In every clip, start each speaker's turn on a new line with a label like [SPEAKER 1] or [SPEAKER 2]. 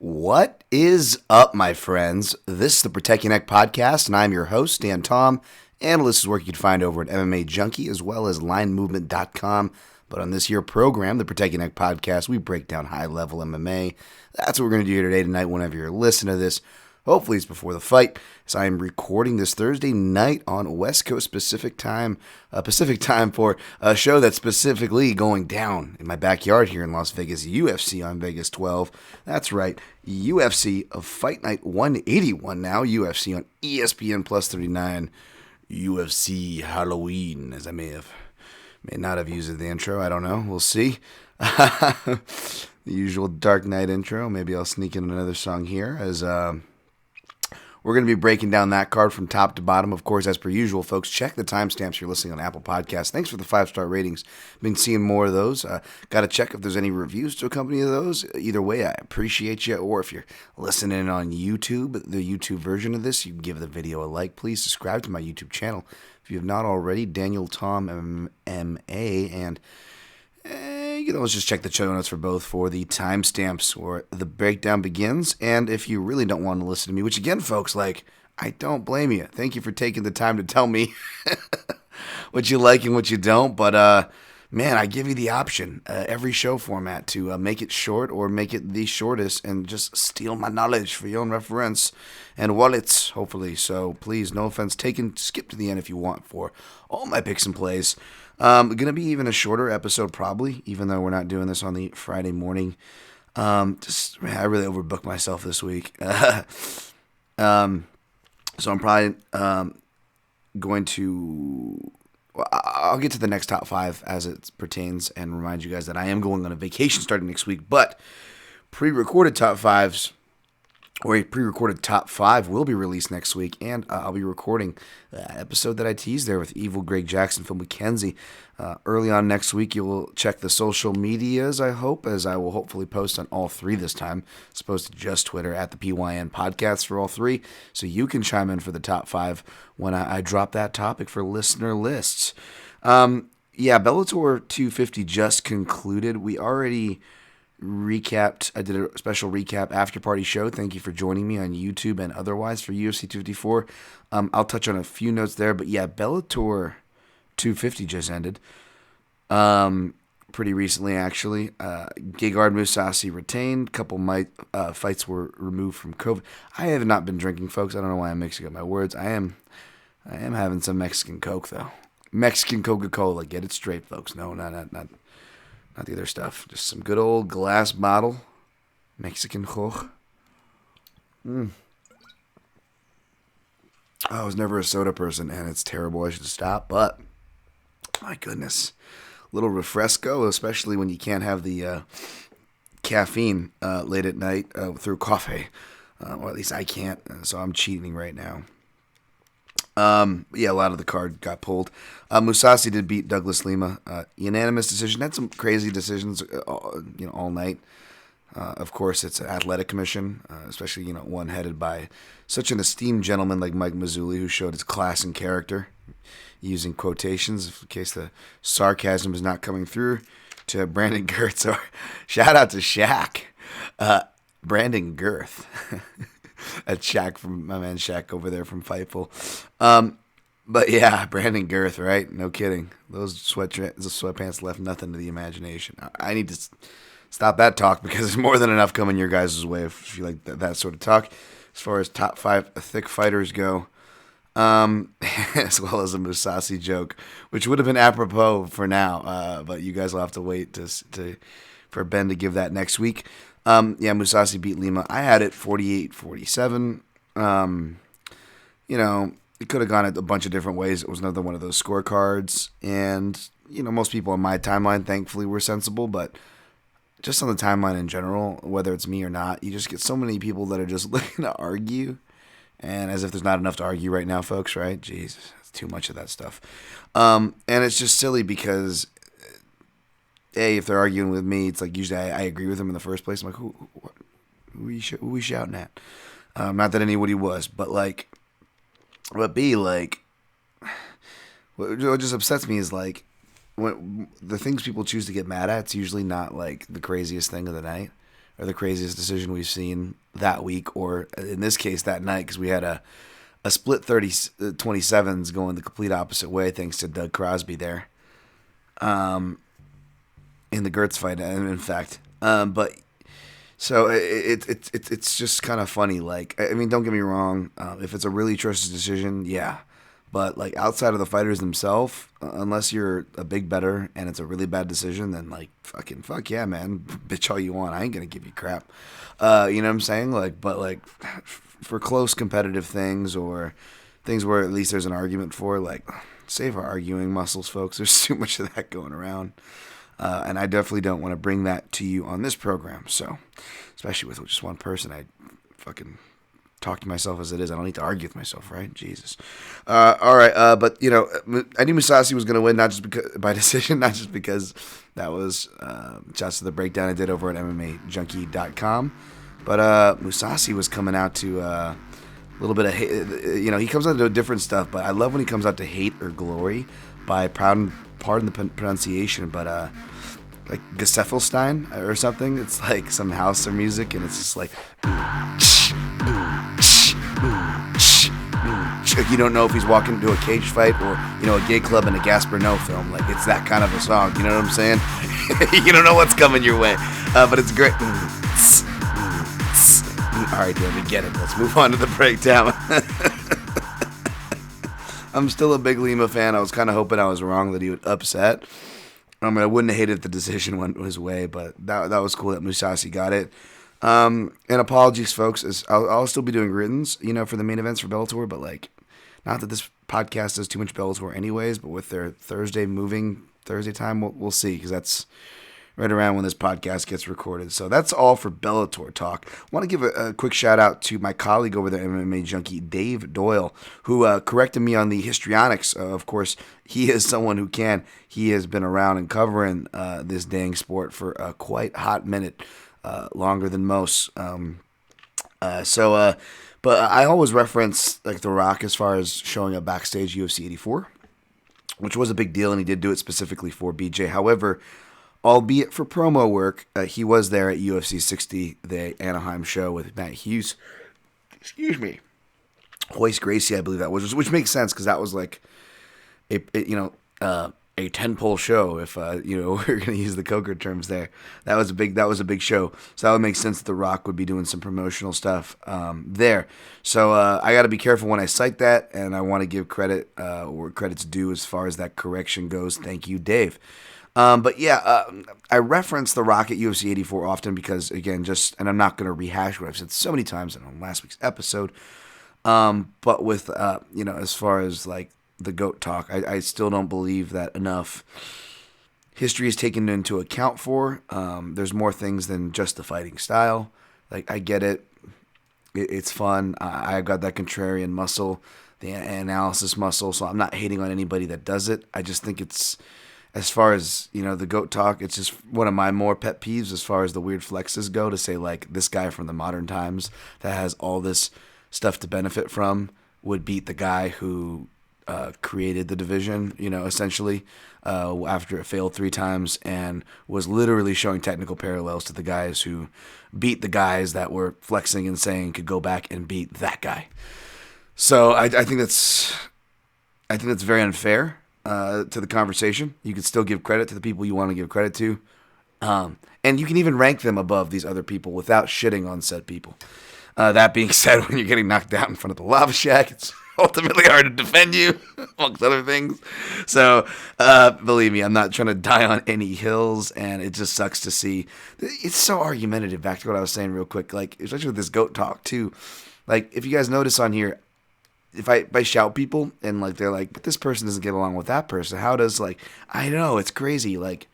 [SPEAKER 1] What is up, my friends? This is the Protect Your Neck podcast, and I'm your host, Dan Tom. Analyst is work you can find over at MMA Junkie as well as linemovement.com. But on this here program, the Protect Your Neck podcast, we break down high-level MMA. That's what we're going to do here today, tonight, whenever you're listening to this. Hopefully it's before the fight, as I am recording this Thursday night on West Coast Pacific time for a show that's specifically going down in my backyard here in Las Vegas, UFC on Vegas 12. That's right, UFC of Fight Night 181 now, UFC on ESPN Plus 39, UFC Halloween, as I may not have used in the intro, I don't know, we'll see. The usual Dark Knight intro, maybe I'll sneak in another song here, as we're going to be breaking down that card from top to bottom. Of course, as per usual, folks, check the timestamps you're listening on Apple Podcasts. Thanks for the 5-star ratings. Been seeing more of those. Got to check if there's any reviews to accompany those. Either way, I appreciate you. Or if you're listening on YouTube, the YouTube version of this, you can give the video a like. Please subscribe to my YouTube channel if you have not already. Daniel Tom MMA, and you can always just check the show notes for both for the timestamps where the breakdown begins. And if you really don't want to listen to me, which again, folks, I don't blame you. Thank you for taking the time to tell me what you like and what you don't. But, man, I give you the option, every show format, to make it short or make it the shortest and just steal my knowledge for your own reference and wallets, hopefully. So please, no offense taken, skip to the end if you want for all my picks and plays. Going to be even a shorter episode probably, even though we're not doing this on the Friday morning. I really overbooked myself this week. So I'm probably going to... Well, I'll get to the next top 5 as it pertains and remind you guys that I am going on a vacation starting next week. But pre-recorded top 5s, or a pre-recorded top 5 will be released next week, and I'll be recording the episode that I teased there with Evil Greg Jackson, Phil McKenzie. Early on next week, you will check the social medias, I hope, as I will hopefully post on all 3 this time, as opposed to just Twitter at the PYN Podcast for all 3, so you can chime in for the top 5 when I drop that topic for listener lists. Bellator 250 just concluded. We already recapped. I did a special recap after party show. Thank you for joining me on YouTube and otherwise for UFC 254. I'll touch on a few notes there, but yeah, Bellator 250 just ended. Pretty recently, actually. Gegard Mousasi retained. Couple fights were removed from COVID. I have not been drinking, folks. I don't know why I'm mixing up my words. I am having some Mexican Coke, though. Mexican Coca-Cola. Get it straight, folks. No, not the other stuff. Just some good old glass bottle. Mexican Coke. I was never a soda person, and it's terrible. I should stop, but my goodness. Little refresco, especially when you can't have the caffeine late at night through coffee. Or at least I can't, so I'm cheating right now. A lot of the card got pulled. Mousasi did beat Douglas Lima. Unanimous decision. Had some crazy decisions, all night. Of course, it's an athletic commission, especially, one headed by such an esteemed gentleman like Mike Mazzulli, who showed his class and character, using quotations in case the sarcasm is not coming through, to Brandon Girth. So, shout out to Shaq. Brandon Girth. At Shaq, from my man Shaq over there from Fightful. But yeah, Brandon Girth, right? No kidding. Those sweatpants left nothing to the imagination. I need to stop that talk because there's more than enough coming your guys' way if you like that sort of talk. As far as top 5 thick fighters go, as well as a Mousasi joke, which would have been apropos for now, but you guys will have to wait for Ben to give that next week. Mousasi beat Lima. I had it 48-47. It could have gone a bunch of different ways. It was another one of those scorecards. And, most people on my timeline, thankfully, were sensible. But just on the timeline in general, whether it's me or not, you just get so many people that are just looking to argue. And as if there's not enough to argue right now, folks, right? Jesus, it's too much of that stuff. And it's just silly because... if they're arguing with me, it's like usually I agree with them in the first place. I'm like, who are we shouting at? Not that anybody was, but B, what just upsets me is when the things people choose to get mad at, it's usually not the craziest thing of the night or the craziest decision we've seen that week, or in this case that night, because we had a split 27s going the complete opposite way thanks to Doug Crosby there in the Gertz fight, in fact. But so it's just kind of funny. Like, I mean, don't get me wrong. If it's a really atrocious decision, yeah. But like outside of the fighters themselves, unless you're a big bettor and it's a really bad decision, then like fuck yeah, man, bitch all you want. I ain't gonna give you crap. You know what I'm saying? Like, but like for close competitive things or things where at least there's an argument for, like, save our arguing muscles, folks. There's too much of that going around. And I definitely don't want to bring that to you on this program. So, especially with just one person, I fucking talk to myself as it is. I don't need to argue with myself, right? Jesus. All right. But, you know, I knew Mousasi was going to win, not just because by decision, not just because that was just the breakdown I did over at MMAJunkie.com. But Mousasi was coming out to a little bit of hate. You know, he comes out to different stuff, but I love when he comes out to hate or glory by pardon the pronunciation, but like Gaseffelstein or something. It's like some house or music, and it's just like you don't know if he's walking into a cage fight or, you know, a gay club in a Gaspar Noé film. Like, it's that kind of a song. You know what I'm saying? You don't know what's coming your way, but it's great. All right, Dan, we get it. Let's move on to the breakdown. I'm still a big Lima fan. I was kind of hoping I was wrong that he would upset. I mean, I wouldn't have hated the decision went his way, but that was cool that Musashi got it. And apologies, folks. I'll still be doing writtens, you know, for the main events for Bellator, but like, not that this podcast does too much Bellator anyways, but with their moving Thursday time, we'll see, because that's right around when this podcast gets recorded. So that's all for Bellator talk. I want to give a quick shout out to my colleague over there, MMA Junkie, Dave Doyle, who corrected me on the histrionics. Of course, he is someone who can. He has been around and covering this dang sport for a quite hot minute, longer than most. But I always reference like The Rock as far as showing up backstage UFC 84, which was a big deal, and he did do it specifically for BJ. However, albeit for promo work, he was there at UFC 60, the Anaheim show with Matt Hughes. Excuse me. Royce Gracie, I believe that was, which makes sense because that was like a 10-pole show. If we're gonna use the Coker terms there, that was a big show. So that would make sense that The Rock would be doing some promotional stuff there. So I got to be careful when I cite that, and I want to give credit where credit's due as far as that correction goes. Thank you, Dave. But yeah, I reference The Rock at UFC 84 often because, again, and I'm not going to rehash what I've said so many times on last week's episode. But with, as far as like the GOAT talk, I still don't believe that enough history is taken into account for. There's more things than just the fighting style. Like, I get it. It's fun. I've got that contrarian muscle, the analysis muscle, so I'm not hating on anybody that does it. I just think it's, as far as, the GOAT talk, it's just one of my more pet peeves as far as the weird flexes go, to say, like, this guy from the modern times that has all this stuff to benefit from would beat the guy who created the division, essentially, after it failed 3 times, and was literally showing technical parallels to the guys who beat the guys that were flexing and saying could go back and beat that guy. So I think that's very unfair to the conversation. You can still give credit to the people you want to give credit to. And you can even rank them above these other people without shitting on said people. That being said, when you're getting knocked out in front of the lava shack, it's ultimately hard to defend you, amongst other things. So, believe me, I'm not trying to die on any hills, and it just sucks to see. It's so argumentative, back to what I was saying real quick, like, especially with this GOAT talk, too. Like, if you guys notice on here, if I shout people, and, like, they're like, but this person doesn't get along with that person, how does, like, I know, it's crazy, like,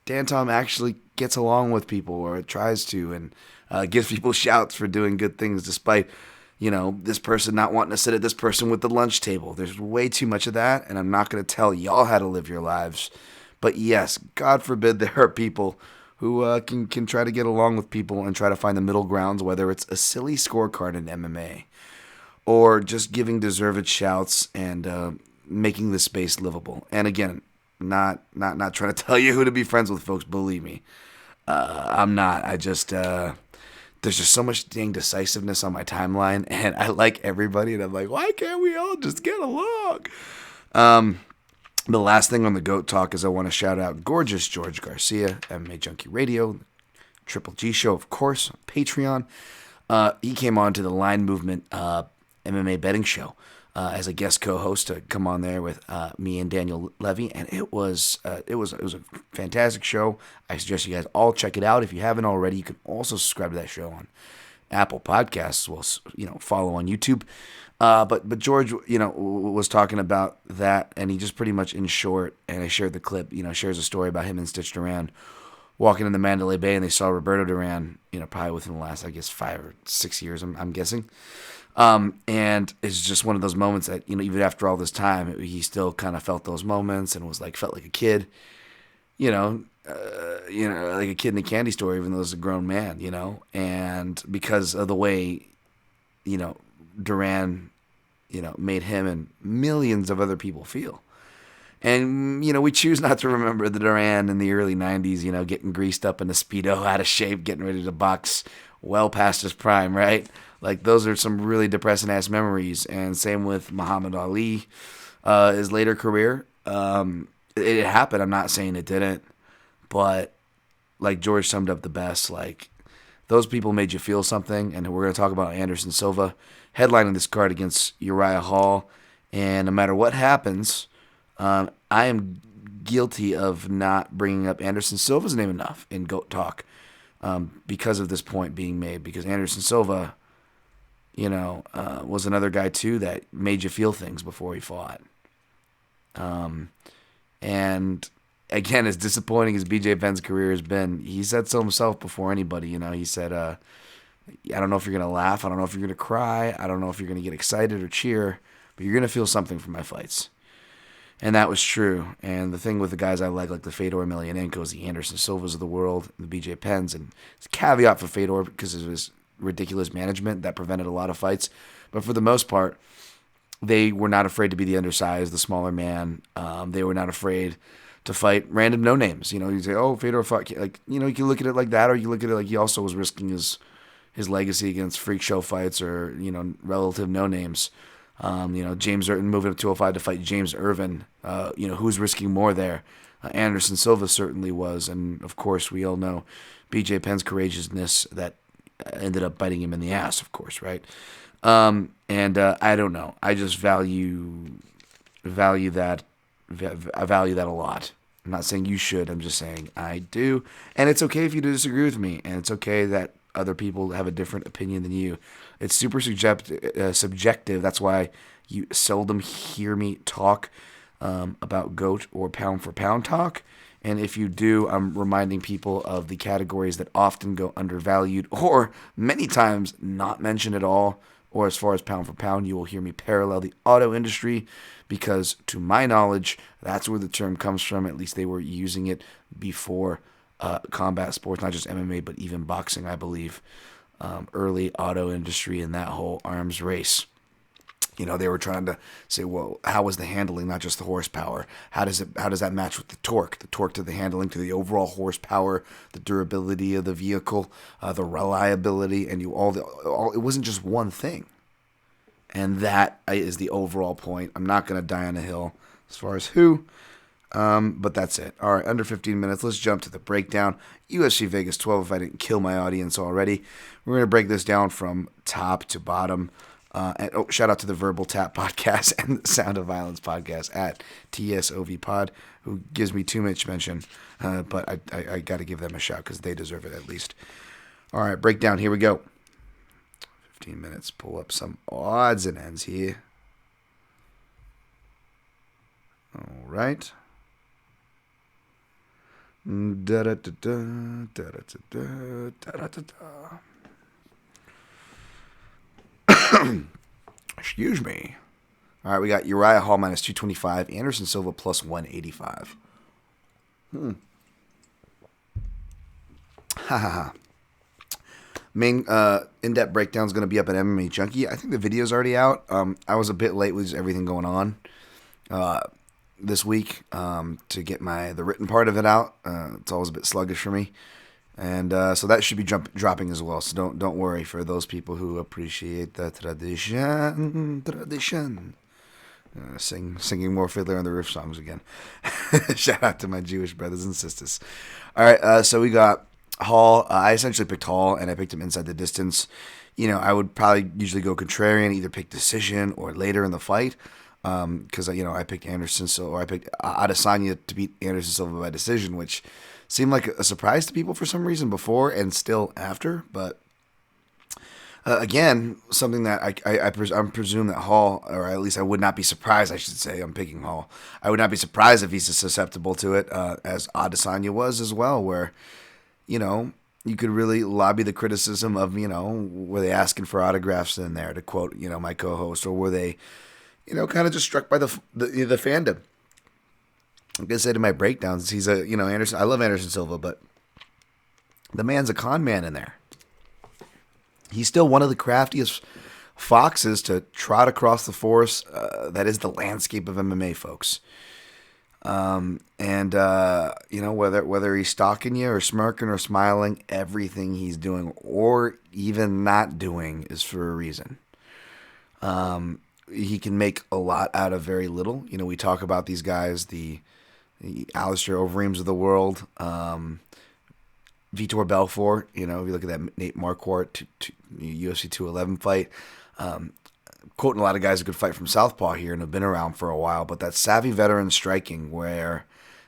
[SPEAKER 1] Dan Tom actually gets along with people, or tries to, and gives people shouts for doing good things, despite, this person not wanting to sit at this person with the lunch table. There's way too much of that, and I'm not going to tell y'all how to live your lives. But yes, God forbid there are people who can try to get along with people and try to find the middle grounds, whether it's a silly scorecard in MMA, or just giving deserved shouts and making the space livable. And again, not trying to tell you who to be friends with, folks, believe me. I'm not. There's just so much dang decisiveness on my timeline, and I like everybody, and I'm like, why can't we all just get along? The last thing on the GOAT talk is I want to shout out gorgeous George Garcia, MMA Junkie Radio, Triple G Show, of course, on Patreon. He came on to the Line Movement MMA betting show as a guest co-host to come on there with me and Daniel Levy, and it was a fantastic show. I suggest you guys all check it out if you haven't already. You can also subscribe to that show on Apple Podcasts. Well, follow on YouTube. But George, was talking about that, and he just pretty much, in short, and I shared the clip. Shares a story about him and Stitch Duran walking in the Mandalay Bay, and they saw Roberto Duran, probably within the last, I guess, 5 or 6 years, I'm guessing. And it's just one of those moments that, even after all this time, he still kind of felt those moments and felt like a kid, like a kid in a candy store, even though he's a grown man, and because of the way, Duran, made him and millions of other people feel. And, we choose not to remember the Duran in the early 90s, getting greased up in a Speedo, out of shape, getting ready to box well past his prime, right? Like, those are some really depressing-ass memories. And same with Muhammad Ali, his later career. It happened. I'm not saying it didn't. But, like George summed up the best, like, those people made you feel something. And we're going to talk about Anderson Silva headlining this card against Uriah Hall. And no matter what happens, I am guilty of not bringing up Anderson Silva's name enough in GOAT Talk because of this point being made. Because Anderson Silva, was another guy too that made you feel things before he fought. And again, as disappointing as BJ Penn's career has been, he said so himself before anybody. He said, I don't know if you're going to laugh. I don't know if you're going to cry. I don't know if you're going to get excited or cheer, but you're going to feel something from my fights. And that was true. And the thing with the guys I like the Fedor Emelianenkos, the Anderson Silvas of the world, the BJ Penns, and it's a caveat for Fedor because of his ridiculous management that prevented a lot of fights. But for the most part, they were not afraid to be the undersized, the smaller man. They were not afraid to fight random no-names. You say, oh, Fedor fought. You can look at it like that, or you look at it like he also was risking his legacy against freak show fights or, relative no-names. James Irvin moving up 205 to fight James Irvin. Who's risking more there? Anderson Silva certainly was. And, of course, we all know BJ Penn's courageousness that ended up biting him in the ass, of course, right? I don't know. I just value that. I value that a lot. I'm not saying you should. I'm just saying I do. And it's okay if you disagree with me. And it's okay that other people have a different opinion than you. It's super subjective. That's why you seldom hear me talk about GOAT or pound for pound talk. And if you do, I'm reminding people of the categories that often go undervalued or many times not mentioned at all. Or as far as pound for pound, you will hear me parallel the auto industry because, to my knowledge, that's where the term comes from. At least they were using it before combat sports, not just MMA, but even boxing, I believe. Early auto industry and that whole arms race. They were trying to say, well, how was the handling, not just the horsepower? How does that match with the torque? The torque to the handling, to the overall horsepower, the durability of the vehicle, the reliability, and it wasn't just one thing. And that is the overall point. I'm not going to die on a hill as far as who, but that's it. All right, under 15 minutes. Let's jump to the breakdown. UFC Vegas 12, if I didn't kill my audience already. We're going to break this down from top to bottom. Shout out to the Verbal Tap Podcast and the Sound of Violence Podcast at TSOV Pod, who gives me too much mention, but I got to give them a shout because they deserve it at least. All right, breakdown. Here we go. 15 minutes. Pull up some odds and ends here. All right. Excuse me. All right, we got Uriah Hall minus 225, Anderson Silva plus 185. Main in-depth breakdown is going to be up at MMA Junkie. I think the video's already out. I was a bit late with everything going on this week to get the written part of it out. It's always a bit sluggish for me. And so that should be dropping as well. So don't worry for those people who appreciate the tradition. Singing more Fiddler on the Roof songs again. Shout out to my Jewish brothers and sisters. All right, so we got Hall. I essentially picked Hall, and I picked him inside the distance. I would probably usually go contrarian, either pick decision or later in the fight. Because I picked Anderson Silva, or I picked Adesanya to beat Anderson Silva by decision, which seemed like a surprise to people for some reason before and still after. But again, something that I presume that Hall, or at least I would not be surprised, I should say, I'm picking Hall. I would not be surprised if he's as susceptible to it as Adesanya was as well, where, you could really lobby the criticism of, were they asking for autographs in there, to quote, my co-host, or were they, kind of just struck by the fandom. Like I said in my breakdowns, he's Anderson. I love Anderson Silva, but the man's a con man in there. He's still one of the craftiest foxes to trot across the forest that is the landscape of MMA, folks. Whether he's stalking you or smirking or smiling, everything he's doing or even not doing is for a reason. He can make a lot out of very little. We talk about these guys, the Alistair Overeems of the world, Vitor Belfort. If you look at that Nate Marquardt UFC 211 fight, quoting a lot of guys who could fight from southpaw here and have been around for a while, but that savvy veteran striking where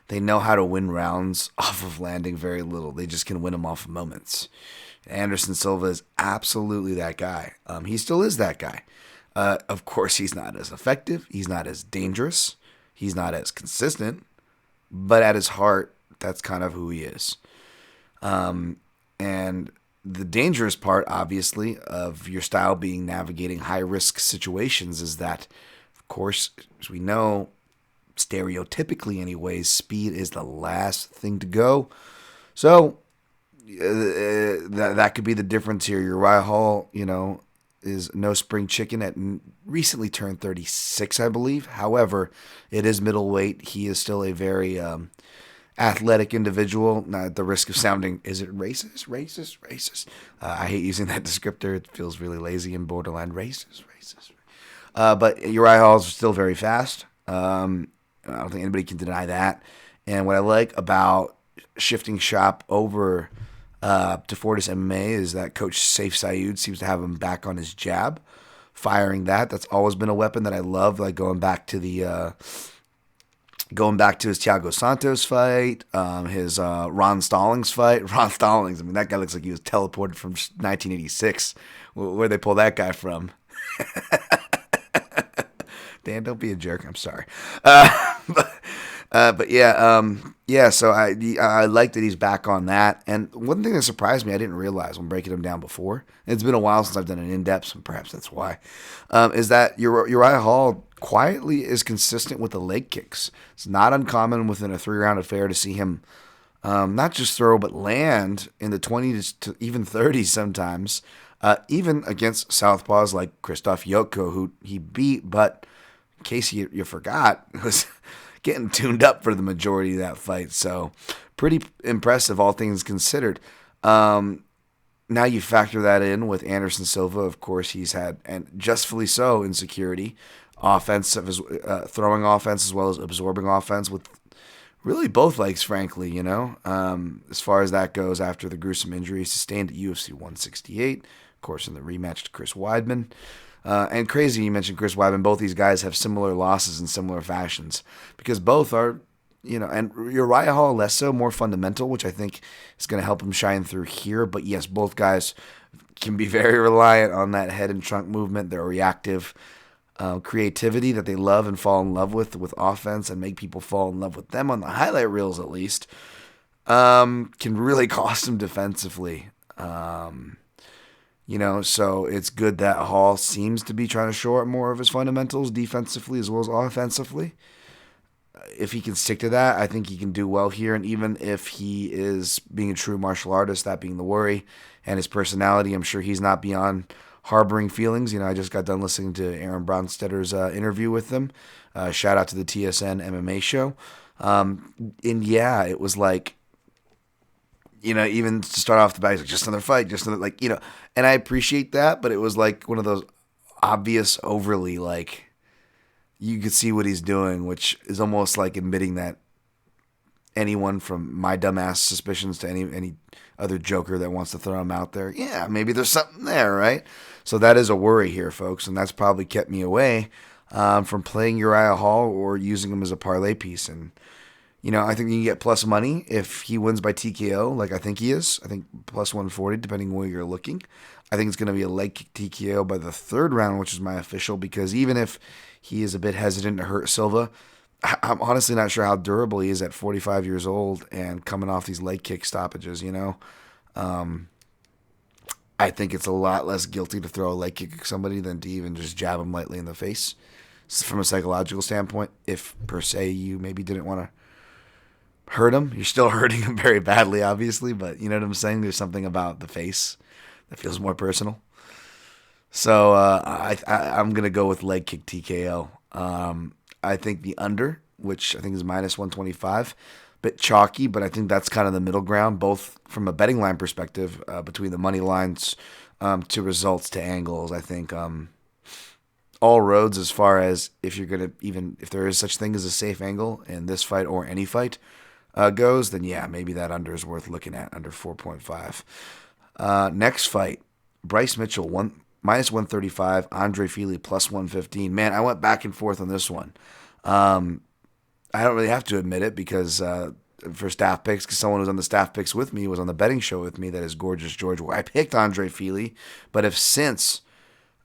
[SPEAKER 1] they know how to win rounds off of landing very little. They just can win them off of moments. Anderson Silva is absolutely that guy. He still is that guy. Of course, he's not as effective. He's not as dangerous. He's not as consistent. But at his heart, that's kind of who he is. And the dangerous part, obviously, of your style being navigating high-risk situations is that, of course, as we know, stereotypically anyways, speed is the last thing to go. So that could be the difference here. Uriah Hall, is no spring chicken at recently turned 36, I believe. However, it is middleweight. He is still a very athletic individual. Not at the risk of sounding, is it racist? Racist. I hate using that descriptor. It feels really lazy and borderline racist. But Uriah Hall is still very fast. I don't think anybody can deny that. And what I like about shifting shop over to Fortis MMA is that Coach Saif Sayoud seems to have him back on his jab, firing that. That's always been a weapon that I love, like going back to his Thiago Santos fight, his Ron Stallings fight. Ron Stallings, that guy looks like he was teleported from 1986. Where'd they pull that guy from? Dan, don't be a jerk. I'm sorry. But yeah. So I like that he's back on that. And one thing that surprised me, I didn't realize when breaking him down before. It's been a while since I've done an in-depth, and perhaps that's why. Is that Uriah Hall quietly is consistent with the leg kicks. It's not uncommon within a 3-round affair to see him not just throw but land in the 20s to even 30s sometimes. Even against southpaws like Krzysztof Jotko, who he beat, but in case you forgot, was getting tuned up for the majority of that fight. So pretty impressive, all things considered. Now you factor that in with Anderson Silva. Of course, he's had, and justly so, insecurity, throwing offense as well as absorbing offense with really both legs, frankly, as far as that goes after the gruesome injury sustained at UFC 168, of course, in the rematch to Chris Weidman. And crazy you mentioned Chris Weidman. Both these guys have similar losses in similar fashions because both are, and Uriah Hall less so, more fundamental, which I think is going to help him shine through here. But yes, both guys can be very reliant on that head and trunk movement, their reactive creativity that they love and fall in love with offense and make people fall in love with them on the highlight reels at least, can really cost them defensively. So it's good that Hall seems to be trying to shore up more of his fundamentals defensively as well as offensively. If he can stick to that, I think he can do well here. And even if he is being a true martial artist, that being the worry, and his personality, I'm sure he's not beyond harboring feelings. I just got done listening to Aaron Bronstetter's interview with him. Shout out to the TSN MMA show. And yeah, it was like, even to start off the bat, he's like, just another fight, just another, and I appreciate that, but it was like one of those obvious, overly, like, you could see what he's doing, which is almost like admitting that anyone from my dumbass suspicions to any other joker that wants to throw him out there, yeah, maybe there's something there, right? So that is a worry here, folks, and that's probably kept me away from playing Uriah Hall or using him as a parlay piece. And, I think you can get plus money if he wins by TKO, like I think he is. I think plus 140, depending where you're looking. I think it's going to be a leg kick TKO by the third round, which is my official, because even if he is a bit hesitant to hurt Silva, I'm honestly not sure how durable he is at 45 years old and coming off these leg kick stoppages, I think it's a lot less guilty to throw a leg kick at somebody than to even just jab him lightly in the face. From a psychological standpoint, if per se you maybe didn't want to hurt him, you're still hurting him very badly, obviously, but you know what I'm saying? There's something about the face that feels more personal. So I'm going to go with leg kick TKO. I think the under, which I think is minus 125, bit chalky, but I think that's kind of the middle ground, both from a betting line perspective, between the money lines to results to angles. I think all roads, as far as if you're going to, even if there is such thing as a safe angle in this fight or any fight goes, then yeah, maybe that under is worth looking at, under 4.5. Next fight, Bryce Mitchell, minus 135, Andre Fili plus 115. Man, I went back and forth on this one. I don't really have to admit it because for staff picks, because someone who's on the staff picks with me was on the betting show with me, that is Gorgeous George, where I picked Andre Fili, but have since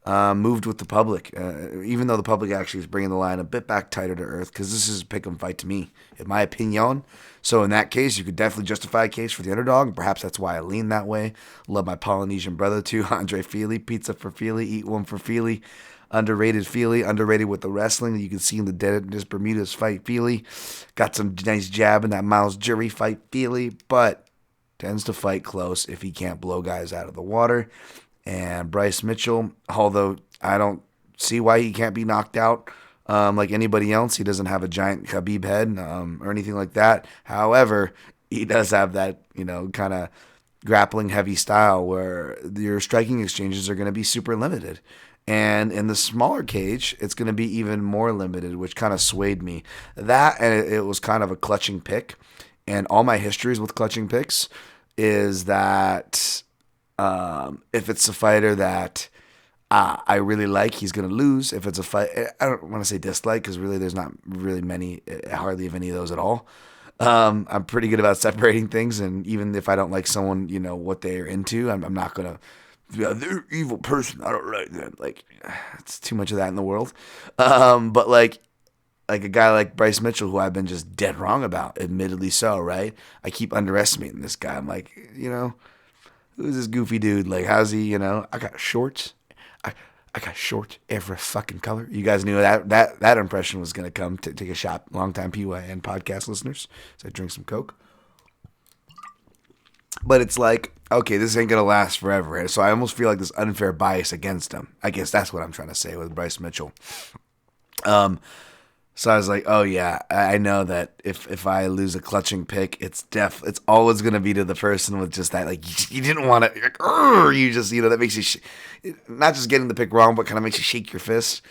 [SPEAKER 1] moved with the public, even though the public actually is bringing the line a bit back tighter to earth, because this is a pick 'em fight to me, in my opinion. So in that case, you could definitely justify a case for the underdog, and perhaps that's why I lean that way. Love my Polynesian brother too, Andre Fili. Pizza for Fili, eat one for Fili. Underrated Fili, underrated with the wrestling. You can see in the Dennis Bermudez fight, Fili got some nice jab in that Miles Jury fight, Fili, but tends to fight close if he can't blow guys out of the water. And Bryce Mitchell, although I don't see why he can't be knocked out like anybody else. He doesn't have a giant Khabib head or anything like that. However, he does have that, kind of grappling heavy style where your striking exchanges are going to be super limited. And in the smaller cage, it's going to be even more limited, which kind of swayed me. That, and it was kind of a clutching pick. And all my histories with clutching picks is that if it's a fighter that I really like, he's going to lose. If it's a fight, I don't want to say dislike, because really there's not really many, hardly of any of those at all. I'm pretty good about separating things, and even if I don't like someone, what they're into, I'm not going to, they're an evil person, I don't like them. Like, it's too much of that in the world. But like a guy like Bryce Mitchell, who I've been just dead wrong about, admittedly so, right? I keep underestimating this guy. I'm like, who's this goofy dude? Like, how's he, I got shorts. I got shorts every fucking color. You guys knew that impression was going to come. Take a shot, longtime PYN podcast listeners. So I drink some Coke. But it's like, okay, this ain't going to last forever. So I almost feel like this unfair bias against him. I guess that's what I'm trying to say with Bryce Mitchell. So I was like, oh yeah, I know that if I lose a clutching pick, it's always going to be to the person with just that, like, you didn't want to, you just, that makes you, not just getting the pick wrong, but kind of makes you shake your fist.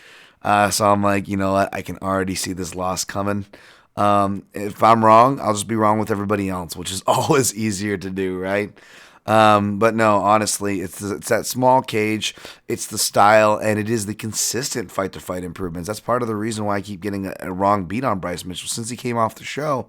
[SPEAKER 1] So I'm like, you know what, I can already see this loss coming. If I'm wrong, I'll just be wrong with everybody else, which is always easier to do, right? But no, honestly, it's that small cage, it's the style, and it is the consistent fight-to-fight improvements. That's part of the reason why I keep getting a wrong beat on Bryce Mitchell. Since he came off the show,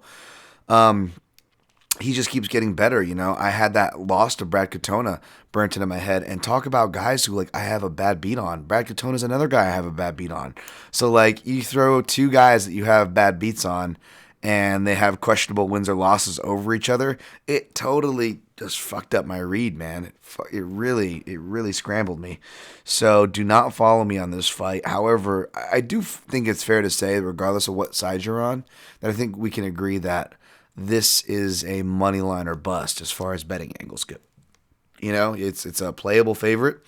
[SPEAKER 1] he just keeps getting better, I had that loss to Brad Katona burnt into my head, and talk about guys who, I have a bad beat on. Brad Katona's another guy I have a bad beat on. So, you throw two guys that you have bad beats on, and they have questionable wins or losses over each other, it totally just fucked up my read, man. It really scrambled me. So do not follow me on this fight. However, I do think it's fair to say, regardless of what side you're on, that I think we can agree that this is a money line or bust as far as betting angles go. It's a playable favorite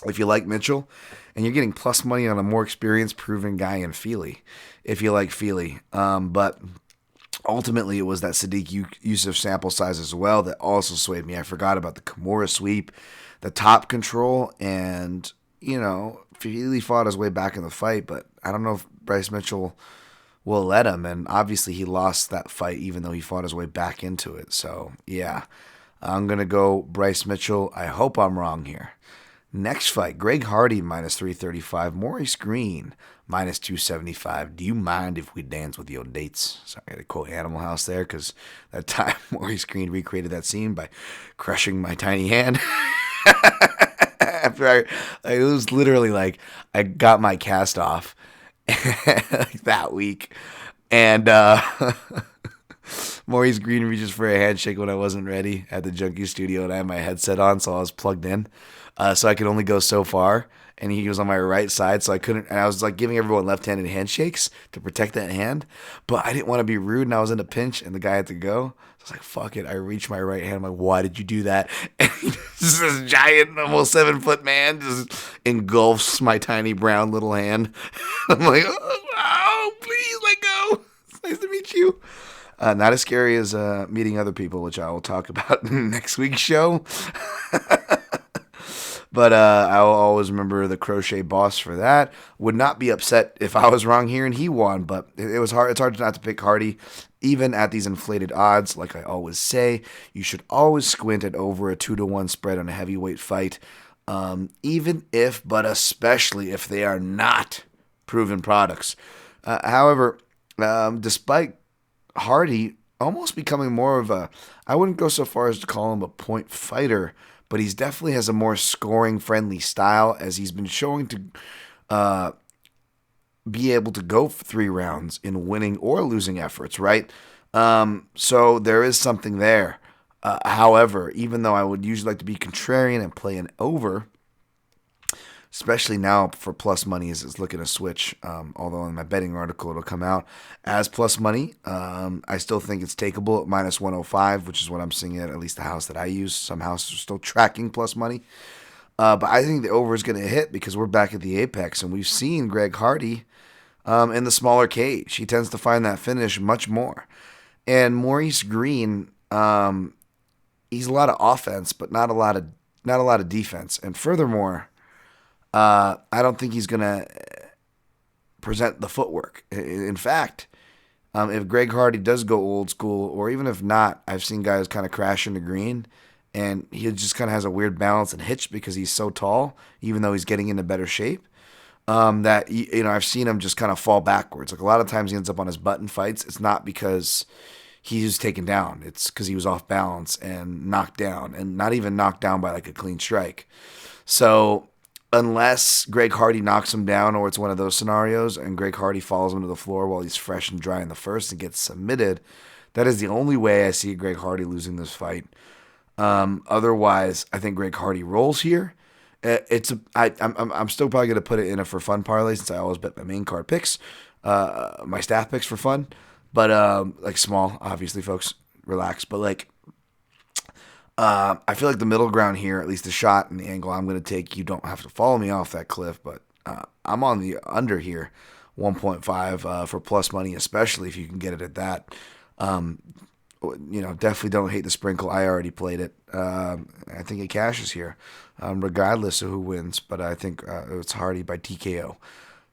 [SPEAKER 1] if you like Mitchell, and you're getting plus money on a more experienced, proven guy in Fili, if you like Fili. But Ultimately, it was that Sadiq Yusuf sample size as well that also swayed me. I forgot about the Kimura sweep, the top control, and, Fili fought his way back in the fight, but I don't know if Bryce Mitchell will let him. And obviously, he lost that fight even though he fought his way back into it. So, yeah, I'm going to go Bryce Mitchell. I hope I'm wrong here. Next fight, Greg Hardy minus 335, Maurice Green minus 275. Do you mind if we dance with your dates? Sorry, I had to quote Animal House there because that time Maurice Green recreated that scene by crushing my tiny hand. After it was literally like I got my cast off like that week, and Maurice Green reaches for a handshake when I wasn't ready at the Junkie Studio, and I had my headset on, so I was plugged in. So I could only go so far, and he was on my right side, so I couldn't, and I was like giving everyone left-handed handshakes to protect that hand, but I didn't want to be rude, and I was in a pinch, and the guy had to go. So I was like, fuck it. I reached my right hand. I'm like, why did you do that? And this giant, almost 7-foot man just engulfs my tiny brown little hand. I'm like, oh, please let go. It's nice to meet you. Not as scary as meeting other people, which I will talk about in next week's show. But I will always remember the Crochet Boss for that. Would not be upset if I was wrong here and he won, but it was hard. It's hard not to pick Hardy, even at these inflated odds. Like I always say, you should always squint at over a 2-1 spread on a heavyweight fight, even if, but especially if they are not proven products. However, despite Hardy almost becoming more of a, I wouldn't go so far as to call him a point fighter, but he definitely has a more scoring-friendly style, as he's been showing to be able to go for 3 rounds in winning or losing efforts, right? So there is something there. However, even though I would usually like to be contrarian and play an over, especially now for plus money as it's looking to switch, although in my betting article it'll come out as plus money. I still think it's takeable at minus 105, which is what I'm seeing at least the house that I use. Some houses are still tracking plus money. But I think the over is going to hit because we're back at the apex, and we've seen Greg Hardy in the smaller cage. He tends to find that finish much more. And Maurice Green, he's a lot of offense, but not a lot of defense. And furthermore, I don't think he's going to present the footwork. In fact, if Greg Hardy does go old school, or even if not, I've seen guys kind of crash into Green, and he just kind of has a weird balance and hitch because he's so tall, even though he's getting into better shape, that, I've seen him just kind of fall backwards. Like a lot of times he ends up on his butt in fights. It's not because he was taken down. It's because he was off balance and knocked down, and not even knocked down by like a clean strike. So unless Greg Hardy knocks him down, or it's one of those scenarios, and Greg Hardy falls him to the floor while he's fresh and dry in the first and gets submitted, that is the only way I see Greg Hardy losing this fight. Otherwise, I think Greg Hardy rolls here. I'm still probably going to put it in a for fun parlay, since I always bet my main card picks, my staff picks for fun. But like small, obviously, folks, relax. But like, I feel like the middle ground here, at least the shot and the angle I'm going to take, you don't have to follow me off that cliff, but I'm on the under here, 1.5 for plus money, especially if you can get it at that. Definitely don't hate the sprinkle. I already played it. I think it cashes here, regardless of who wins, but I think it's Hardy by TKO.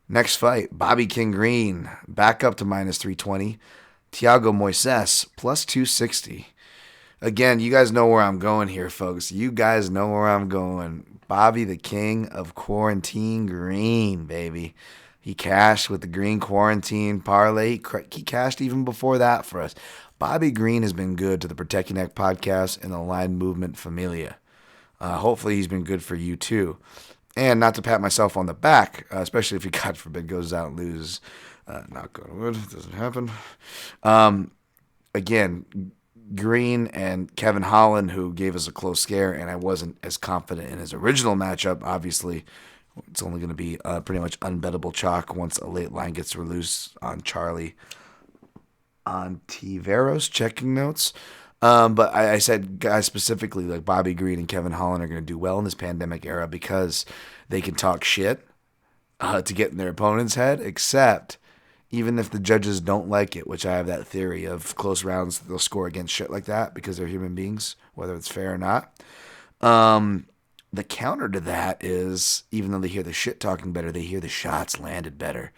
[SPEAKER 1] Next fight, Bobby King Green, back up to minus 320. Thiago Moises, plus 260. Again, you guys know where I'm going here, folks. You guys know where I'm going. Bobby, the king of quarantine green, baby. He cashed with the green quarantine parlay. He cashed even before that for us. Bobby Green has been good to the Protect Your Neck podcast and the Line Movement Familia. Hopefully he's been good for you too. And not to pat myself on the back, especially if he, God forbid, goes out and loses. Not good. It doesn't happen. Again, Green and Kevin Holland, who gave us a close scare, and I wasn't as confident in his original matchup. Obviously, it's only going to be pretty much unbettable chalk once a late line gets released on Charlie on Tiveros checking notes. But I said guys specifically like Bobby Green and Kevin Holland are going to do well in this pandemic era because they can talk shit to get in their opponent's head, except even if the judges don't like it, which I have that theory of close rounds, they'll score against shit like that because they're human beings, whether it's fair or not. The counter to that is, even though they hear the shit talking better, they hear the shots landed better.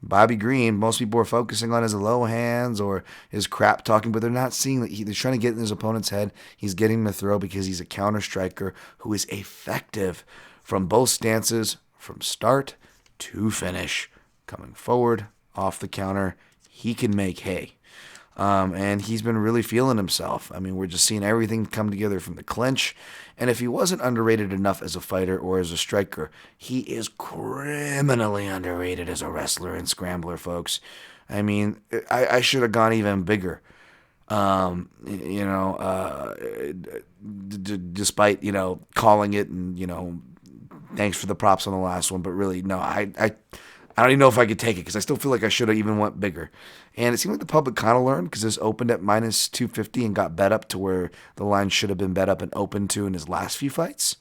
[SPEAKER 1] Bobby Green, most people are focusing on his low hands or his crap talking, but they're not seeing that they're trying to get in his opponent's head. He's getting the throw because he's a counter striker who is effective from both stances, from start to finish. Coming forward, off the counter, he can make hay. And he's been really feeling himself. I mean, we're just seeing everything come together from the clinch. And if he wasn't underrated enough as a fighter or as a striker, he is criminally underrated as a wrestler and scrambler, folks. I mean, I should have gone even bigger. Despite, calling it and, thanks for the props on the last one. But really, no, I don't even know if I could take it because I still feel like I should have even went bigger. And it seemed like the public kind of learned because this opened at minus 250 and got bet up to where the line should have been bet up and open to in his last few fights.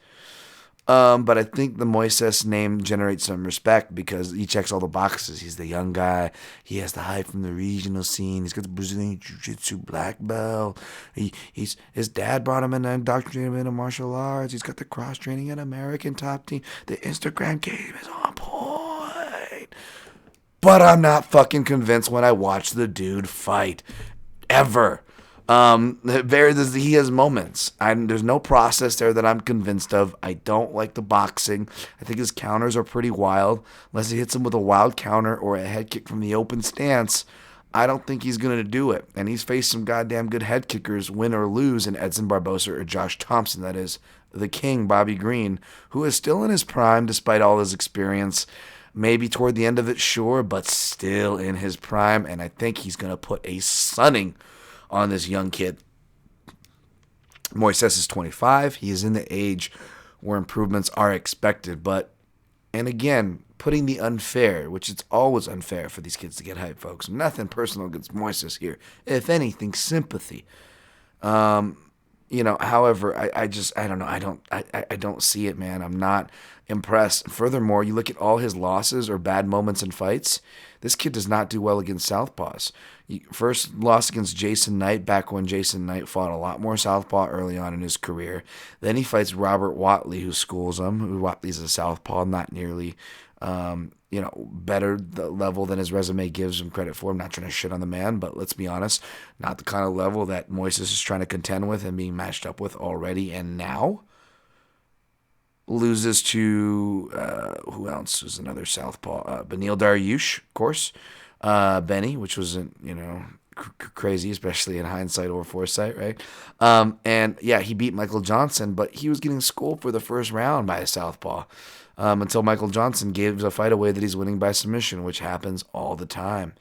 [SPEAKER 1] But I think the Moises name generates some respect because he checks all the boxes. He's the young guy. He has the hype from the regional scene. He's got the Brazilian Jiu-Jitsu black belt. His dad brought him in and indoctrinated him into martial arts. He's got the cross-training at American Top Team. The Instagram game is on point. But I'm not fucking convinced when I watch the dude fight. Ever. He has moments. There's no process there that I'm convinced of. I don't like the boxing. I think his counters are pretty wild. Unless he hits him with a wild counter or a head kick from the open stance, I don't think he's going to do it. And he's faced some goddamn good head kickers, win or lose, in Edson Barbosa or Josh Thompson. That is the king, Bobby Green, who is still in his prime despite all his experience. Maybe toward the end of it, sure, but still in his prime. And I think he's going to put a sunning on this young kid. Moises is 25. He is in the age where improvements are expected. And again, putting the unfair, which it's always unfair for these kids to get hype, folks. Nothing personal against Moises here. If anything, sympathy. However, I don't know. I don't see it, man. I'm not impressed. Furthermore, you look at all his losses or bad moments in fights. This kid does not do well against southpaws. First loss against Jason Knight, back when Jason Knight fought a lot more southpaw early on in his career. Then he fights Robert Watley, who schools him. Watley's a southpaw, not nearly better the level than his resume gives him credit for. I'm not trying to shit on the man, but let's be honest, not the kind of level that Moises is trying to contend with and being matched up with already. And now loses to, who else was another southpaw? Beneil Dariush, of course. Benny, which wasn't, crazy, especially in hindsight or foresight, right? And yeah, he beat Michael Johnson, but he was getting schooled for the first round by a southpaw. Until Michael Johnson gives a fight away that he's winning by submission, which happens all the time.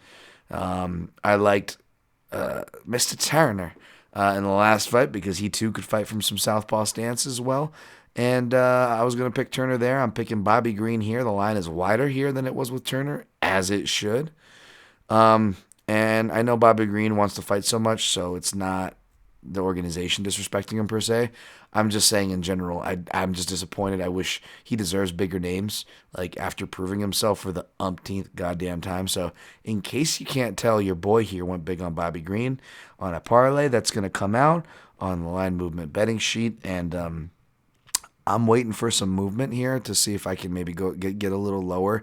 [SPEAKER 1] I liked Mr. Turner in the last fight because he too could fight from some southpaw stance as well. And I was going to pick Turner there. I'm picking Bobby Green here. The line is wider here than it was with Turner, as it should. And I know Bobby Green wants to fight so much, so it's not the organization disrespecting him per se. I'm just saying in general, I'm just disappointed. I wish he deserves bigger names, like after proving himself for the umpteenth goddamn time. So in case you can't tell, your boy here went big on Bobby Green on a parlay that's going to come out on the line movement betting sheet. And I'm waiting for some movement here to see if I can maybe go get a little lower.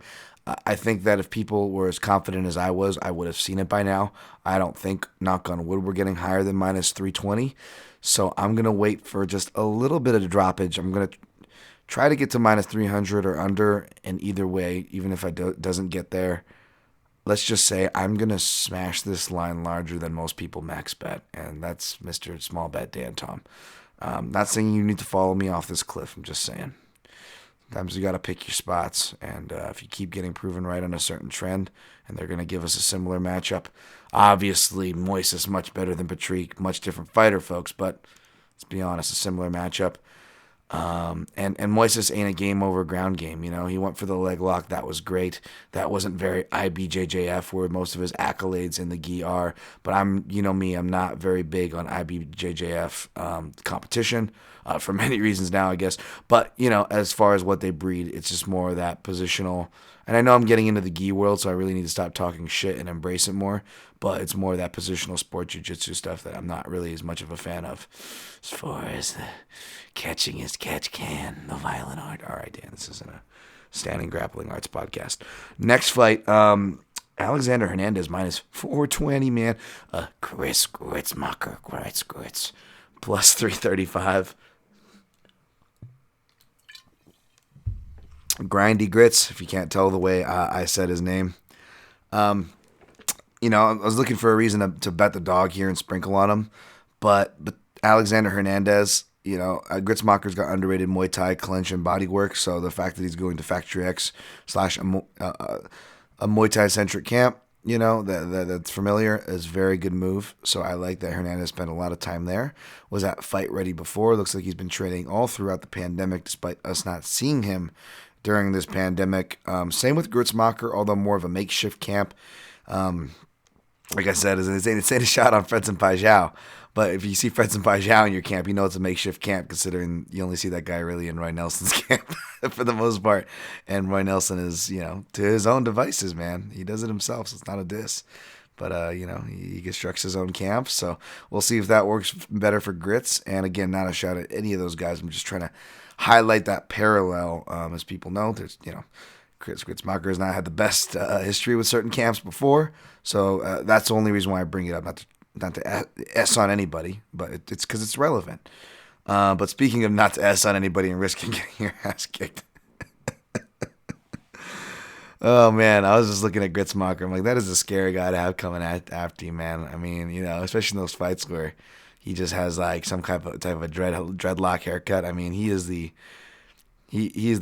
[SPEAKER 1] I think that if people were as confident as I was, I would have seen it by now. I don't think, knock on wood, we're getting higher than minus 320. So I'm going to wait for just a little bit of a droppage. I'm going to try to get to minus 300 or under. And either way, even if doesn't get there, let's just say I'm going to smash this line larger than most people max bet. And that's Mr. Small Bet Dan Tom. Not saying you need to follow me off this cliff. I'm just saying. Sometimes you got to pick your spots, and if you keep getting proven right on a certain trend, and they're going to give us a similar matchup, obviously Moises much better than Patrick, much different fighter, folks, but let's be honest, a similar matchup. And Moises ain't a game over ground game, he went for the leg lock, that was great. That wasn't very IBJJF, where most of his accolades in the gi are, but I'm not very big on IBJJF competition. for many reasons now, I guess. But, as far as what they breed, it's just more of that positional. And I know I'm getting into the gi world, so I really need to stop talking shit and embrace it more. But it's more of that positional sport jiu-jitsu stuff that I'm not really as much of a fan of. As far as the catching as catch can, the violent art. All right, Dan, this isn't a standing grappling arts podcast. Next fight, Alexander Hernandez minus 420, man. Chris Gritzmacher, Gritz, plus 335. Grindy Grits, if you can't tell the way I said his name. I was looking for a reason to bet the dog here and sprinkle on him, but Alexander Hernandez, Gritzmacher's got underrated Muay Thai clinch and body work, so the fact that he's going to Factory X / a Muay Thai centric camp, that's familiar, is a very good move. So I like that Hernandez spent a lot of time there. Was at Fight Ready before. Looks like he's been training all throughout the pandemic, despite us not seeing him during this pandemic. Same with Gritzmacher, although more of a makeshift camp. Like I said, it's a shot on Fredson Pajau. But if you see Fredson Pajau in your camp, you know it's a makeshift camp, considering you only see that guy really in Roy Nelson's camp for the most part. And Roy Nelson is, to his own devices, man. He does it himself, so it's not a diss. But, he constructs his own camp. So we'll see if that works better for Grits. And again, not a shot at any of those guys. I'm just trying to highlight that parallel. As people know, there's, Chris Gritzmacher has not had the best history with certain camps before. So that's the only reason why I bring it up. Not to S on anybody, but it's because it's relevant. But speaking of not to S on anybody and risking getting your ass kicked. Oh, man, I was just looking at Gritzmacher. I'm like, that is a scary guy to have coming after you, man. I mean, especially in those fights where he just has like some type of a dreadlock haircut. I mean, he is the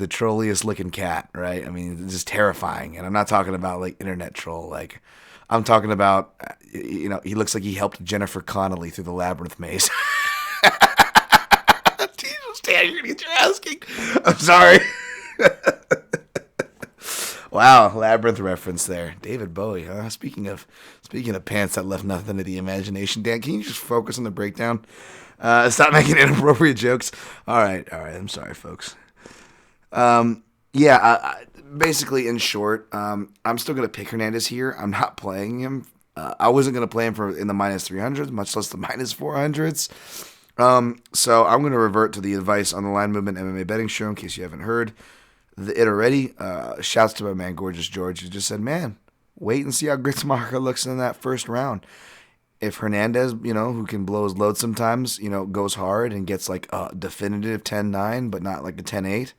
[SPEAKER 1] trolliest looking cat, right? I mean, it's just terrifying. And I'm not talking about like internet troll. Like, I'm talking about, he looks like he helped Jennifer Connelly through the Labyrinth maze. Jesus, Dan, you're going to get your ass kicked. I'm sorry. Wow, Labyrinth reference there. David Bowie, huh? Speaking of pants that left nothing to the imagination, Dan, can you just focus on the breakdown? Stop making inappropriate jokes. All right. I'm sorry, folks. Basically, in short, I'm still going to pick Hernandez here. I'm not playing him. I wasn't going to play him in the minus 300s, much less the minus 400s. So I'm going to revert to the advice on the Line Movement MMA betting show, in case you haven't heard it already. Shouts to my man, Gorgeous George, who just said, man, wait and see how Gritzmacher looks in that first round. If Hernandez, who can blow his load sometimes, goes hard and gets like a definitive 10-9, but not like a 10-8,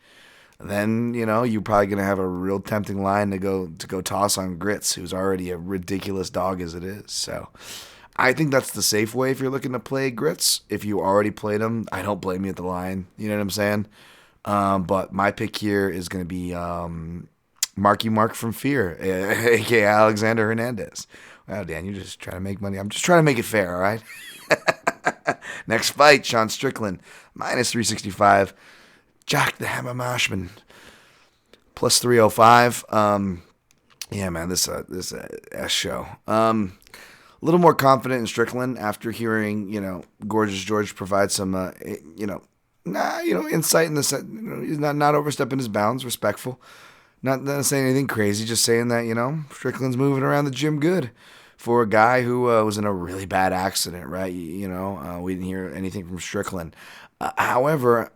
[SPEAKER 1] then, you're probably going to have a real tempting line to go toss on Grits, who's already a ridiculous dog as it is. So I think that's the safe way if you're looking to play Grits. If you already played him, I don't blame you at the line. You know what I'm saying? But my pick here is going to be Marky Mark from Fear, a.k.a. Alexander Hernandez. Wow, Dan, you're just trying to make money. I'm just trying to make it fair, all right? Next fight, Sean Strickland, minus 365. Jack the Hammer Marshman, plus 305. Yeah, man, this S show. A little more confident in Strickland after hearing, Gorgeous George provide some, insight in the set. He's not overstepping his bounds, respectful. Not saying anything crazy, just saying that, Strickland's moving around the gym good for a guy who was in a really bad accident, right? We didn't hear anything from Strickland. However,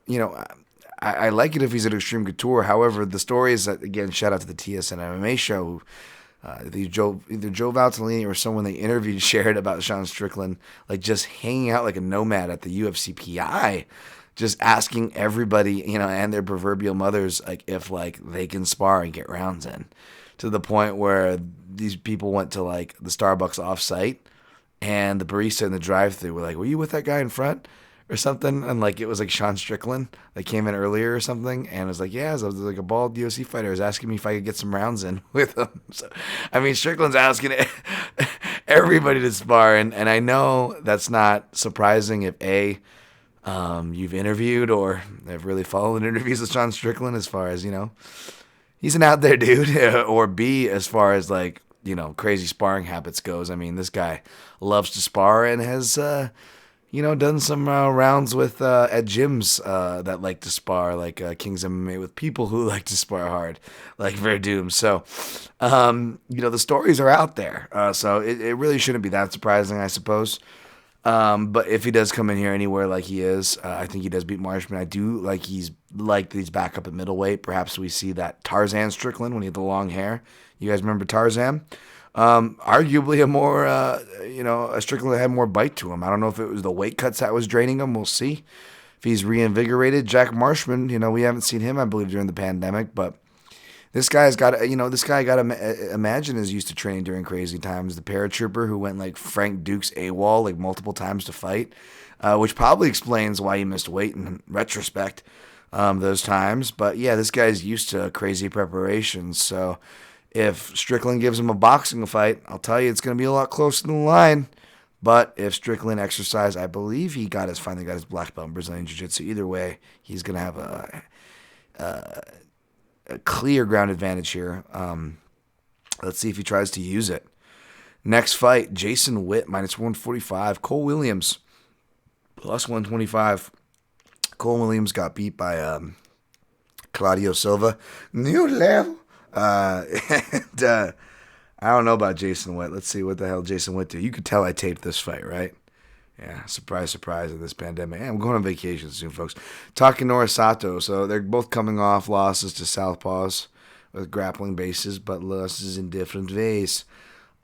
[SPEAKER 1] I like it if he's at Extreme Couture. However, the story is that, again, shout out to the TSN MMA show. Either Joe Valtellini or someone they interviewed shared about Sean Strickland, like just hanging out like a nomad at the UFC PI, just asking everybody, and their proverbial mothers, like if like they can spar and get rounds in, to the point where these people went to like the Starbucks offsite, and the barista in the drive-thru were like, "Were you with that guy in front?" or something, and like it was like Sean Strickland that came in earlier or something, and was like, yeah, so I was like a bald UFC fighter. He was asking me if I could get some rounds in with him. So, I mean, Strickland's asking everybody to spar, and I know that's not surprising if you've interviewed or have really followed interviews with Sean Strickland, as far as he's an out there dude, or B, as far as like crazy sparring habits goes. I mean, this guy loves to spar and has done some rounds with at gyms that like to spar, like King's MMA, with people who like to spar hard, like Verdum. So, the stories are out there. So it really shouldn't be that surprising, I suppose. But if he does come in here anywhere like he is, I think he does beat Marshman. I do like that he's back up at middleweight. Perhaps we see that Tarzan Strickland when he had the long hair. You guys remember Tarzan? Arguably a Strickland that had more bite to him. I don't know if it was the weight cuts that was draining him. We'll see if he's reinvigorated. Jack Marshman, we haven't seen him, I believe, during the pandemic, but this guy's got to, this guy got to imagine is used to training during crazy times. The paratrooper who went like Frank Duke's AWOL like multiple times to fight, which probably explains why he missed weight in retrospect those times. But yeah, this guy's used to crazy preparations. So if Strickland gives him a boxing fight, I'll tell you it's going to be a lot closer to the line. But if Strickland exercised, I believe he finally got his black belt in Brazilian Jiu-Jitsu. Either way, he's going to have a clear ground advantage here. Let's see if he tries to use it. Next fight, Jason Witt, minus 145. Cole Williams, plus 125. Cole Williams got beat by Claudio Silva. New level. And I don't know about Jason Witt. Let's see what the hell Jason Witt did. You could tell I taped this fight, right? Yeah, surprise, surprise in this pandemic. I'm going on vacation soon, folks. Takanori Sato. So they're both coming off losses to Southpaws with grappling bases, but losses in different ways.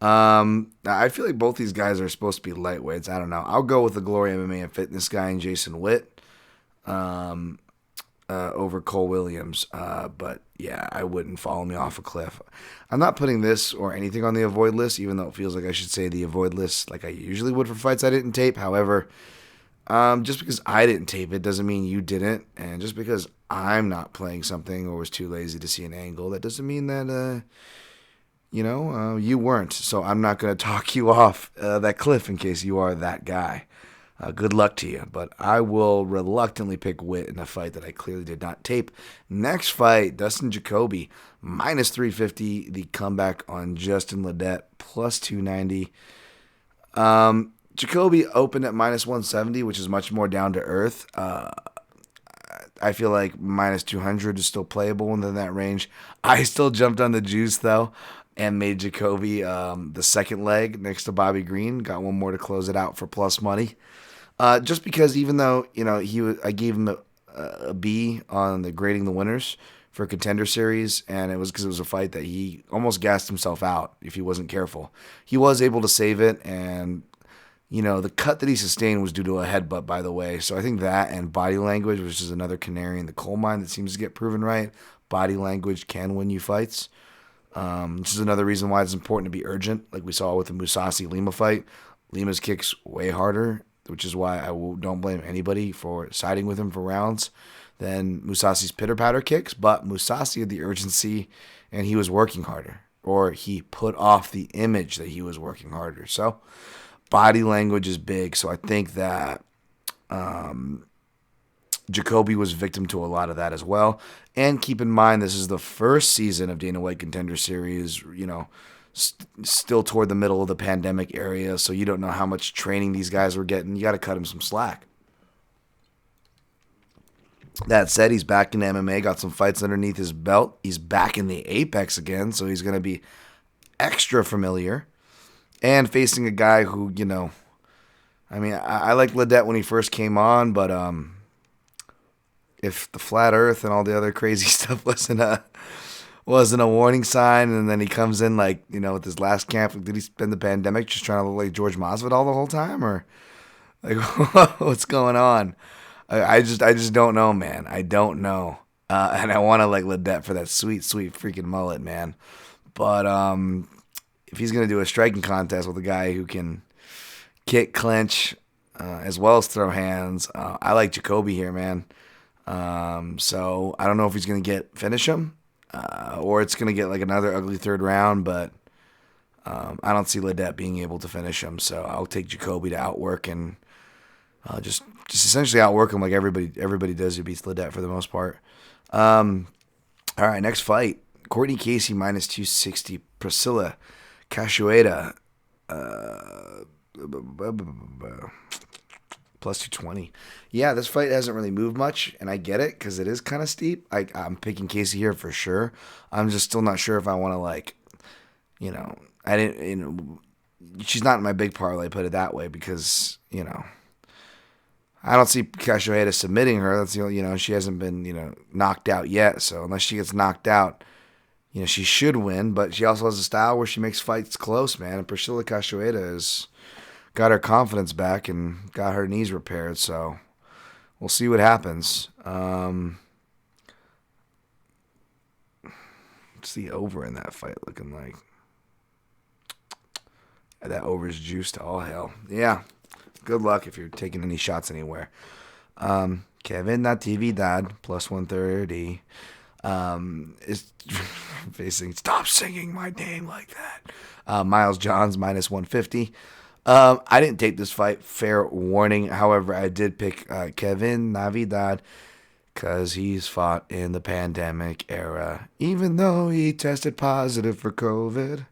[SPEAKER 1] I feel like both these guys are supposed to be lightweights. I don't know. I'll go with the Glory MMA and Fitness guy and Jason Witt over Cole Williams. But yeah, I wouldn't follow me off a cliff. I'm not putting this or anything on the avoid list, even though it feels like I should say the avoid list like I usually would for fights I didn't tape. However, just because I didn't tape it doesn't mean you didn't. And just because I'm not playing something or was too lazy to see an angle, that doesn't mean that, you weren't. So I'm not going to talk you off that cliff in case you are that guy. Good luck to you, but I will reluctantly pick Witt in a fight that I clearly did not tape. Next fight, Dustin Jacoby, minus 350. The comeback on Justin Ledet, plus 290. Jacoby opened at minus 170, which is much more down to earth. I feel like minus 200 is still playable within that range. I still jumped on the juice, though, and made Jacoby the second leg next to Bobby Green. Got one more to close it out for plus money. Just because even though, I gave him a B on the grading the winners for Contender Series, and it was because it was a fight that he almost gassed himself out if he wasn't careful. He was able to save it, and, the cut that he sustained was due to a headbutt, by the way. So I think that and body language, which is another canary in the coal mine that seems to get proven right. Body language can win you fights. This is another reason why it's important to be urgent, like we saw with the Mousasi Lima fight. Lima's kicks way harder, which is why I don't blame anybody for siding with him for rounds than Mousasi's pitter-patter kicks. But Mousasi had the urgency, and he was working harder, or he put off the image that he was working harder. So body language is big. So I think that Jacoby was victim to a lot of that as well. And keep in mind, this is the first season of Dana White Contender Series, still toward the middle of the pandemic area, so you don't know how much training these guys were getting. You got to cut him some slack. That said, he's back in MMA, got some fights underneath his belt. He's back in the Apex again, so he's going to be extra familiar. And facing a guy who, I liked Ledet when he first came on, but if the flat earth and all the other crazy stuff wasn't a warning sign, and then he comes in with his last camp, did he spend the pandemic just trying to look like George Masvidal the whole time, or like what's going on? I just don't know, man. I don't know, and I want to like Ledet for that sweet freaking mullet, man. But if he's gonna do a striking contest with a guy who can kick, clinch, as well as throw hands, I like Jacoby here, man. So I don't know if he's gonna finish him. Or it's going to get like another ugly third round, but I don't see Ledet being able to finish him. So I'll take Jacoby to outwork and just essentially outwork him like everybody does who beats Ledet for the most part. All right, next fight. Courtney Casey minus 260. Priscilla Cachoeira Plus 220. Yeah, this fight hasn't really moved much, and I get it because it is kind of steep. I'm picking Casey here for sure. I'm just still not sure if I want to, I didn't, she's not in my big parlay, put it that way, because, I don't see Cachoeira submitting her. That's she hasn't been, knocked out yet. So unless she gets knocked out, she should win. But she also has a style where she makes fights close, man. And Priscilla Cachoeira has got her confidence back and got her knees repaired. So we'll see what happens. What's the over in that fight looking like? That over's juiced to all hell. Yeah. Good luck if you're taking any shots anywhere. Kevin Natividad, plus 130, is facing, stop singing my name like that. Miles Johns, minus 150. I didn't take this fight, fair warning. However, I did pick Kevin Natividad because he's fought in the pandemic era, even though he tested positive for COVID.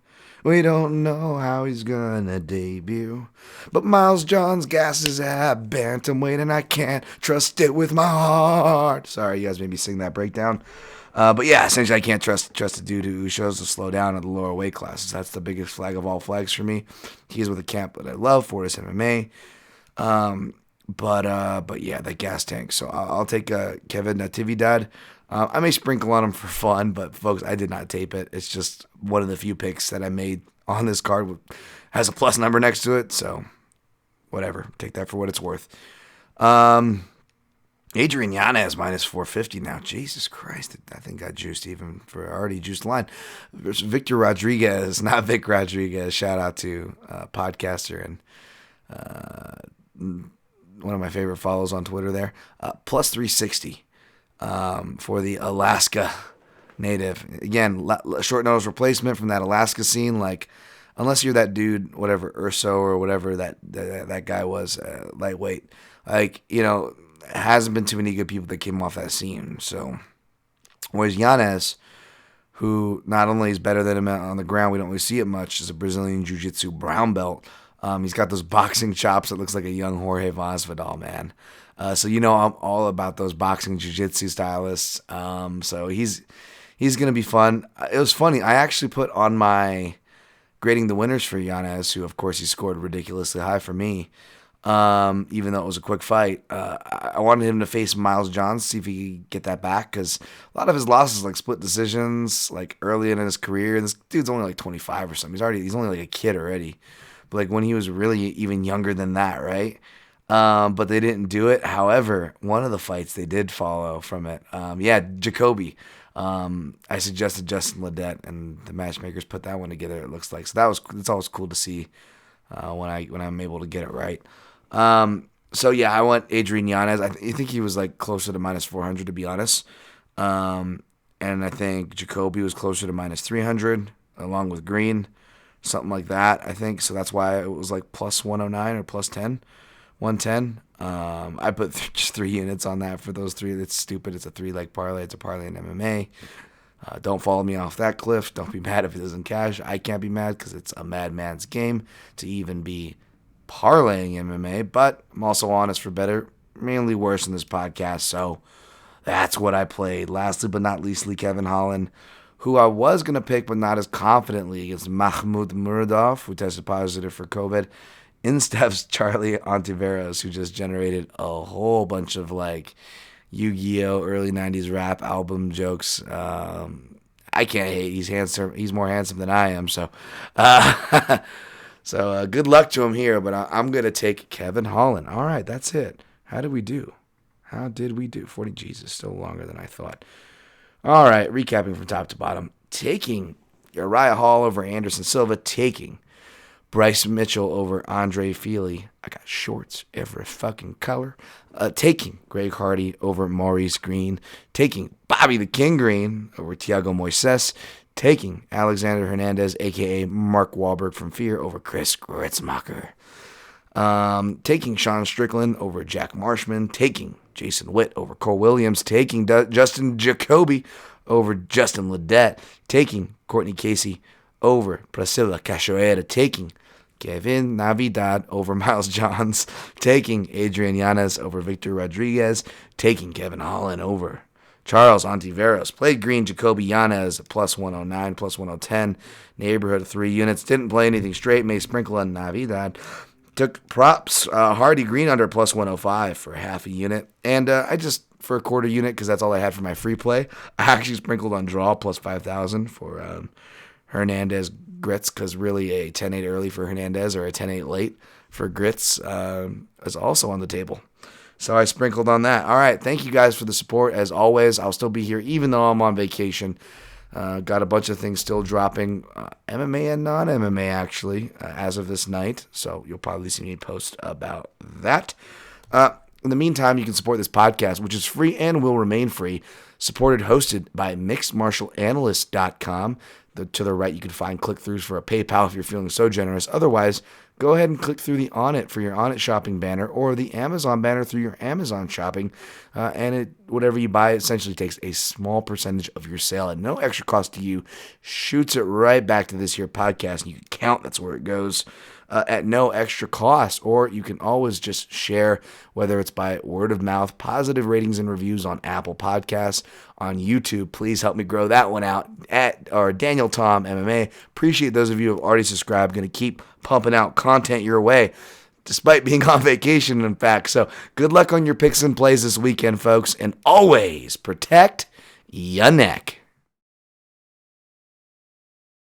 [SPEAKER 1] We don't know how he's gonna debut. But Miles Johns gasses at bantamweight, and I can't trust it with my heart. Sorry, you guys made me sing that breakdown. But yeah, essentially I can't trust a dude who shows to slow down at the lower weight classes. That's the biggest flag of all flags for me. He's with a camp that I love, Fortis MMA. But yeah, that gas tank. So I'll take Kevin Natividad. I may sprinkle on him for fun, but folks, I did not tape it. It's just one of the few picks that I made on this card. Has a plus number next to it, so whatever. Take that for what it's worth. Adrian Yanez minus 450 now. Jesus Christ, I think got juiced even for already juiced line. Versus Victor Rodriguez, not Vic Rodriguez. Shout out to podcaster and one of my favorite follows on Twitter there. Plus 360. For the Alaska native. Again, short notice replacement from that Alaska scene. Like, unless you're that dude, whatever, Urso or whatever that guy was, lightweight. Like, hasn't been too many good people that came off that scene. So, whereas Yanez, who not only is better than him on the ground, we don't really see it much, is a Brazilian Jiu-Jitsu brown belt. He's got those boxing chops that looks like a young Jorge Masvidal, man. So I'm all about those boxing jiu-jitsu stylists. So he's going to be fun. It was funny. I actually put on my grading the winners for Yanez, who, of course, he scored ridiculously high for me, even though it was a quick fight. I wanted him to face Miles Johns, see if he could get that back, because a lot of his losses, like split decisions, like early in his career. This dude's only like 25 or something. He's only like a kid already. But like when he was really even younger than that, right? But they didn't do it. However, one of the fights they did follow from it. Jacoby. I suggested Justin Ledette, and the matchmakers put that one together. It looks like it's always cool to see when I'm able to get it right. I went Adrian Yanez. I think he was like closer to minus 400 to be honest. And I think Jacoby was closer to minus 300 along with Green, something like that. I think so. That's why it was like plus 109 or plus 110. I put just 3 units on that for those three. That's stupid. It's a 3-leg parlay. It's a parlay in MMA. Don't follow me off that cliff. Don't be mad if it doesn't cash. I can't be mad because it's a madman's game to even be parlaying MMA. But I'm also honest for better, mainly worse in this podcast. So that's what I played. Lastly but not leastly, Kevin Holland, who I was going to pick but not as confidently against Mahmoud Muradov, who tested positive for COVID. In steps Charlie Ontiveros, who just generated a whole bunch of like Yu-Gi-Oh! Early 90s rap album jokes. I can't hate. He's handsome. He's more handsome than I am. So good luck to him here. But I'm going to take Kevin Holland. All right, that's it. How did we do? 40 Jesus, still longer than I thought. All right, recapping from top to bottom. Taking Uriah Hall over Anderson Silva. Taking Bryce Mitchell over Andre Feely. I got shorts every fucking color. Taking Greg Hardy over Maurice Green. Taking Bobby the King Green over Thiago Moises. Taking Alexander Hernandez, a.k.a. Mark Wahlberg from Fear, over Chris Gritzmacher. Taking Sean Strickland over Jack Marshman. Taking Jason Witt over Cole Williams. Taking Justin Jacoby over Justin Ledette. Taking Courtney Casey over Priscilla Cachoeira. Taking
[SPEAKER 2] Kevin Navidad over Miles Johns, taking Adrian Yanez over Victor Rodriguez, taking Kevin Holland over Charles Ontiveros. Played green Jacoby Yanez at plus 109, plus 110, neighborhood of 3 units. Didn't play anything straight, may sprinkle on Navidad. Took props, Hardy Green under plus 105 for half a unit. And for a quarter unit, because that's all I had for my free play, I actually sprinkled on draw plus 5,000 for Hernandez Grits, because really a 10-8 early for Hernandez or a 10-8 late for Grits is also on the table. So I sprinkled on that. All right, thank you guys for the support. As always, I'll still be here even though I'm on vacation. Got a bunch of things still dropping, MMA and non-MMA actually, as of this night. So you'll probably see me post about that. In the meantime, you can support this podcast, which is free and will remain free, hosted by mixedmartialanalyst.com. To the right, you can find click-throughs for a PayPal if you're feeling so generous. Otherwise, go ahead and click through the Onnit for your Onnit shopping banner or the Amazon banner through your Amazon shopping. Whatever you buy essentially takes a small percentage of your sale at no extra cost to you, shoots it right back to this here podcast, and you can count that's where it goes. At no extra cost, or you can always just share, whether it's by word of mouth, positive ratings and reviews on Apple Podcasts, on YouTube. Please help me grow that one out at Daniel Tom MMA. Appreciate those of you who have already subscribed. Going to keep pumping out content your way, despite being on vacation, in fact. So good luck on your picks and plays this weekend, folks, and always protect your neck.